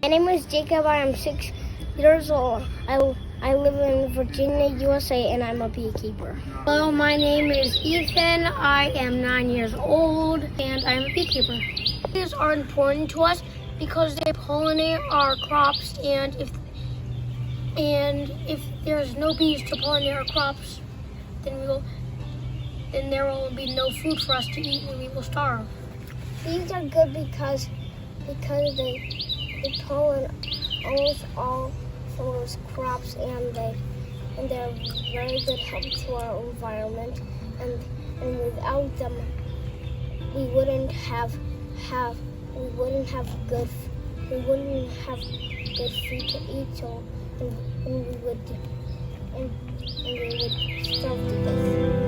My name is Jacob. I am 6 years old. I live in Virginia, USA, and I'm a beekeeper. Hello, my name is Ethan. I am 9 years old, and I'm a beekeeper. Bees are important to us because they pollinate our crops, and if there's no bees to pollinate our crops, then there will be no food for us to eat, and we will starve. Bees are good because they pollen almost all those crops, and they're very good help to our environment. And without them, we wouldn't have good food to eat. So and we would starve to death.